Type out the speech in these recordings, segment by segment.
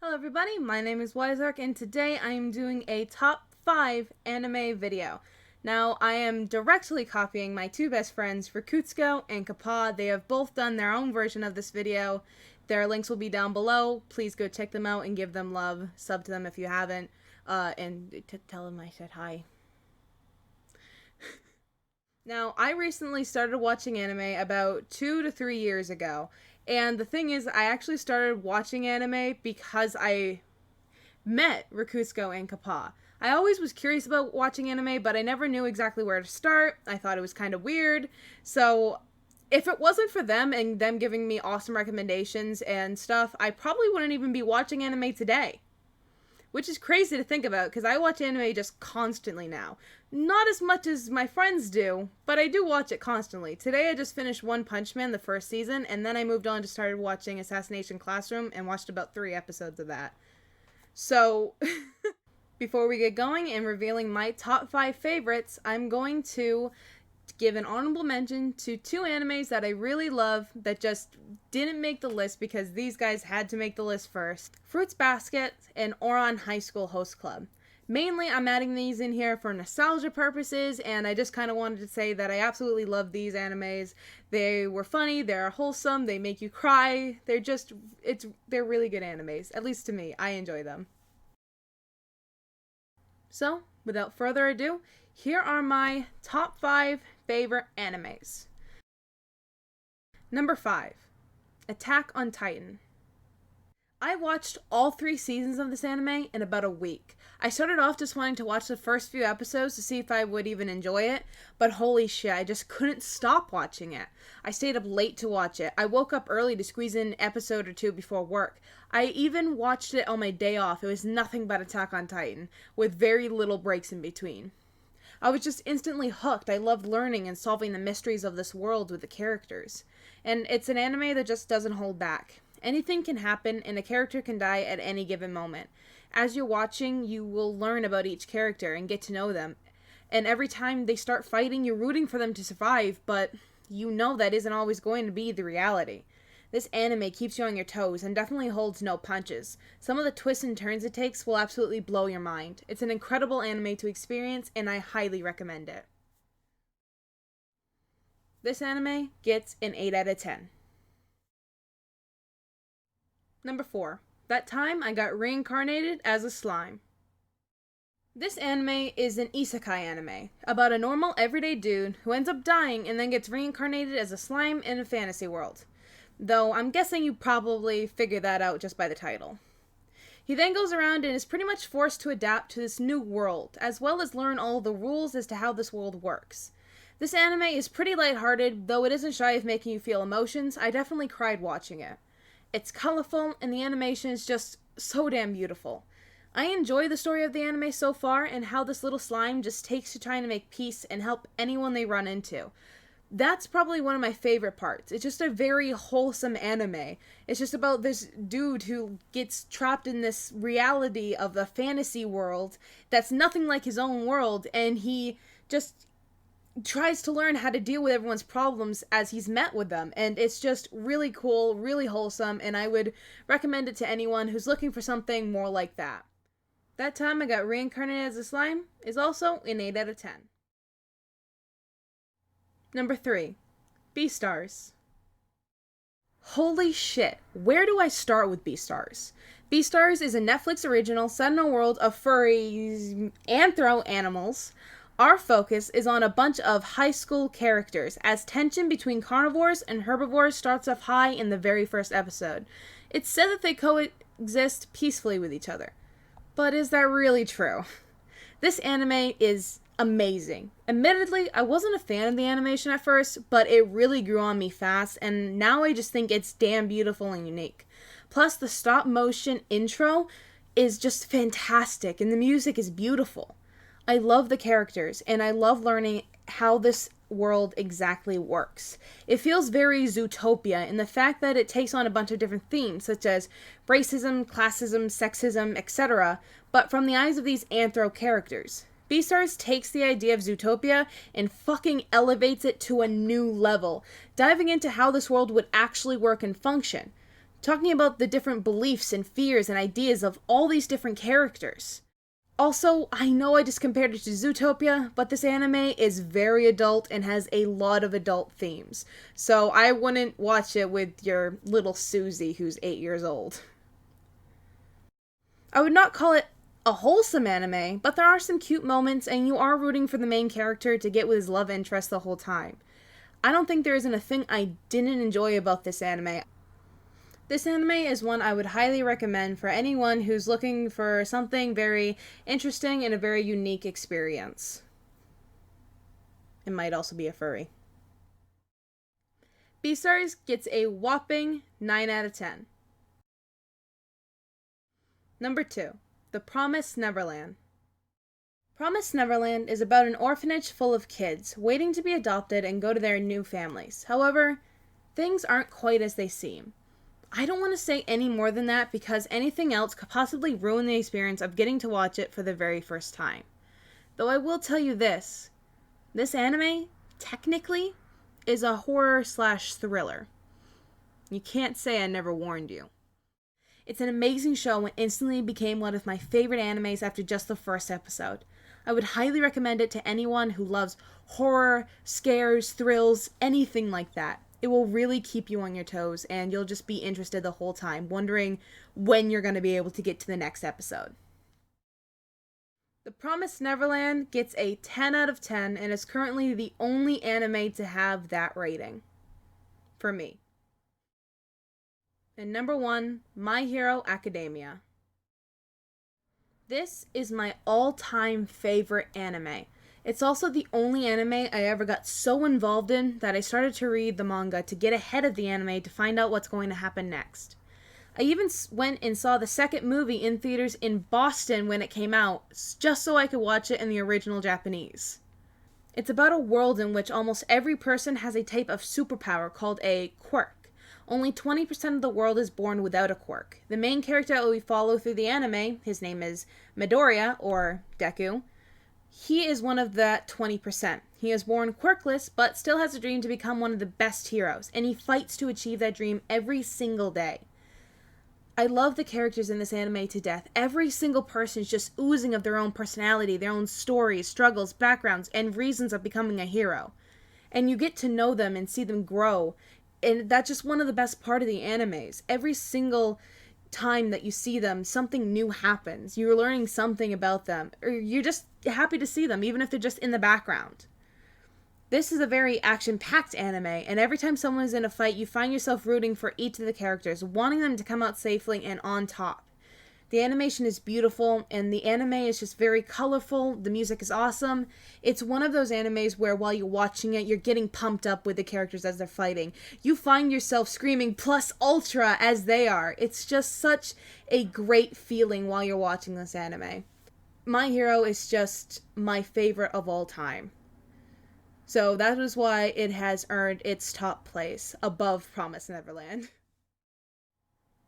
Hello everybody, my name is Wizark and today I am doing a top 5 anime video. Now, I am directly copying my two best friends, Rikutsuko and Kappa. They have both done their own version of this video. Their links will be down below. Please go check them out and give them love. Sub to them if you haven't. And tell them I said hi. Now, I recently started watching anime about 2 to 3 years ago. And the thing is, I actually started watching anime because I met Rikutsuko and Kappa. I always was curious about watching anime, but I never knew exactly where to start. I thought it was kind of weird. So, if it wasn't for them and them giving me awesome recommendations and stuff, I probably wouldn't even be watching anime today. Which is crazy to think about, because I watch anime just constantly now. Not as much as my friends do, but I do watch it constantly. Today I just finished One Punch Man, the first season, and then I moved on to started watching Assassination Classroom and watched about 3 episodes of that. So, before we get going and revealing my top 5 favorites, I'm going to give an honorable mention to 2 animes that I really love that just didn't make the list because these guys had to make the list first. Fruits Basket and Ouran High School Host Club. Mainly, I'm adding these in here for nostalgia purposes, and I just kind of wanted to say that I absolutely love these animes. They were funny, they're wholesome, they make you cry, they're really good animes. At least to me, I enjoy them. So, without further ado, here are my top 5 favorite animes. Number 5. Attack on Titan. I watched all 3 seasons of this anime in about a week. I started off just wanting to watch the first few episodes to see if I would even enjoy it, but holy shit, I just couldn't stop watching it. I stayed up late to watch it. I woke up early to squeeze in an episode or 2 before work. I even watched it on my day off. It was nothing but Attack on Titan, with very little breaks in between. I was just instantly hooked. I loved learning and solving the mysteries of this world with the characters. And it's an anime that just doesn't hold back. Anything can happen, and a character can die at any given moment. As you're watching, you will learn about each character and get to know them. And every time they start fighting, you're rooting for them to survive, but you know that isn't always going to be the reality. This anime keeps you on your toes and definitely holds no punches. Some of the twists and turns it takes will absolutely blow your mind. It's an incredible anime to experience, and I highly recommend it. This anime gets an 8 out of 10. Number 4. That time I got reincarnated as a slime. This anime is an isekai anime, about a normal everyday dude who ends up dying and then gets reincarnated as a slime in a fantasy world. Though I'm guessing you probably figured that out just by the title. He then goes around and is pretty much forced to adapt to this new world, as well as learn all the rules as to how this world works. This anime is pretty lighthearted, though it isn't shy of making you feel emotions. I definitely cried watching it. It's colorful, and the animation is just so damn beautiful. I enjoy the story of the anime so far, and how this little slime just takes to trying to make peace and help anyone they run into. That's probably one of my favorite parts. It's just a very wholesome anime. It's just about this dude who gets trapped in this reality of a fantasy world that's nothing like his own world, and he just tries to learn how to deal with everyone's problems as he's met with them. And it's just really cool, really wholesome, and I would recommend it to anyone who's looking for something more like that. That time I got reincarnated as a slime is also an 8 out of 10. Number 3. BStars. Holy shit, where do I start with BStars? BStars is a Netflix original set in a world of furry anthro animals. Our focus is on a bunch of high school characters, as tension between carnivores and herbivores starts off high in the very first episode. It's said that they coexist peacefully with each other. But is that really true? This anime is amazing. Admittedly, I wasn't a fan of the animation at first, but it really grew on me fast, and now I just think it's damn beautiful and unique. Plus, the stop motion intro is just fantastic, and the music is beautiful. I love the characters, and I love learning how this world exactly works. It feels very Zootopia in the fact that it takes on a bunch of different themes, such as racism, classism, sexism, etc., but from the eyes of these anthro characters. BStars takes the idea of Zootopia and fucking elevates it to a new level, diving into how this world would actually work and function. talking about the different beliefs and fears and ideas of all these different characters. Also, I know I just compared it to Zootopia, but this anime is very adult and has a lot of adult themes. So I wouldn't watch it with your little Susie who's 8 years old. I would not call it a wholesome anime, but there are some cute moments and you are rooting for the main character to get with his love interest the whole time. I don't think there isn't a thing I didn't enjoy about this anime. This anime is one I would highly recommend for anyone who's looking for something very interesting and a very unique experience. It might also be a furry. BStars gets a whopping 9 out of 10. Number 2. The Promised Neverland. Promised Neverland is about an orphanage full of kids waiting to be adopted and go to their new families. However, things aren't quite as they seem. I don't want to say any more than that because anything else could possibly ruin the experience of getting to watch it for the very first time. Though I will tell you this anime, technically, is a horror/thriller. You can't say I never warned you. It's an amazing show and instantly became one of my favorite animes after just the first episode. I would highly recommend it to anyone who loves horror, scares, thrills, anything like that. It will really keep you on your toes, and you'll just be interested the whole time, wondering when you're going to be able to get to the next episode. The Promised Neverland gets a 10 out of 10 and is currently the only anime to have that rating. For me. And number 1, My Hero Academia. This is my all-time favorite anime. It's also the only anime I ever got so involved in that I started to read the manga to get ahead of the anime to find out what's going to happen next. I even went and saw the second movie in theaters in Boston when it came out, just so I could watch it in the original Japanese. It's about a world in which almost every person has a type of superpower called a quirk. Only 20% of the world is born without a quirk. The main character that we follow through the anime, his name is Midoriya, or Deku. He is one of that 20%. He is born quirkless, but still has a dream to become one of the best heroes, and he fights to achieve that dream every single day. I love the characters in this anime to death. Every single person is just oozing of their own personality, their own stories, struggles, backgrounds, and reasons of becoming a hero. And you get to know them and see them grow, and that's just one of the best part of the animes. Every single time that you see them, something new happens. You're learning something about them, or you're just happy to see them, even if they're just in the background. This is a very action-packed anime, and every time someone's in a fight, you find yourself rooting for each of the characters, wanting them to come out safely and on top. The animation is beautiful, and the anime is just very colorful. The music is awesome. It's one of those animes where while you're watching it, you're getting pumped up with the characters as they're fighting. You find yourself screaming plus ultra as they are. It's just such a great feeling while you're watching this anime. My Hero is just my favorite of all time. So that is why it has earned its top place above Promised Neverland.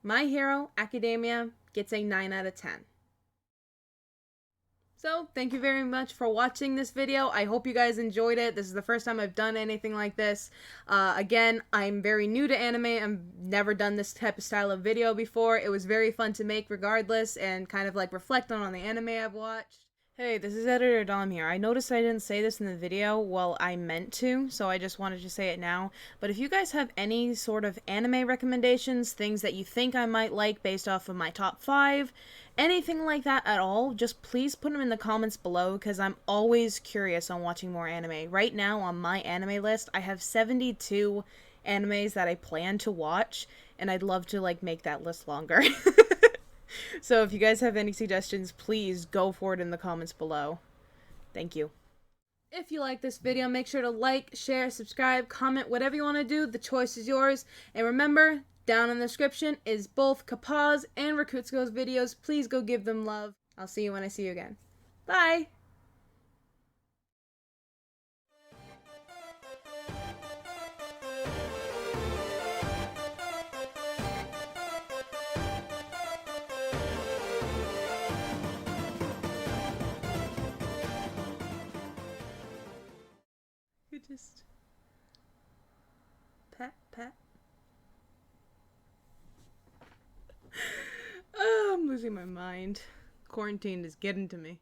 My Hero Academia gets a 9 out of 10. So, thank you very much for watching this video. I hope you guys enjoyed it. This is the first time I've done anything like this. Again, I'm very new to anime. I've never done this type of style of video before. It was very fun to make regardless and kind of like reflect on the anime I've watched. Hey, this is Editor Dom here. I noticed I didn't say this in the video. Well, I meant to, so I just wanted to say it now. But if you guys have any sort of anime recommendations, things that you think I might like based off of my top 5, anything like that at all, just please put them in the comments below, because I'm always curious on watching more anime. Right now, on my anime list, I have 72 animes that I plan to watch, and I'd love to, like, make that list longer. So if you guys have any suggestions, please go for it in the comments below. Thank you. If you like this video, make sure to like, share, subscribe, comment, whatever you want to do. The choice is yours. And remember, down in the description is both Kapaz and Rakutsuko's videos. Please go give them love. I'll see you when I see you again. Bye! You just pat, pat. losing my mind. Quarantine is getting to me.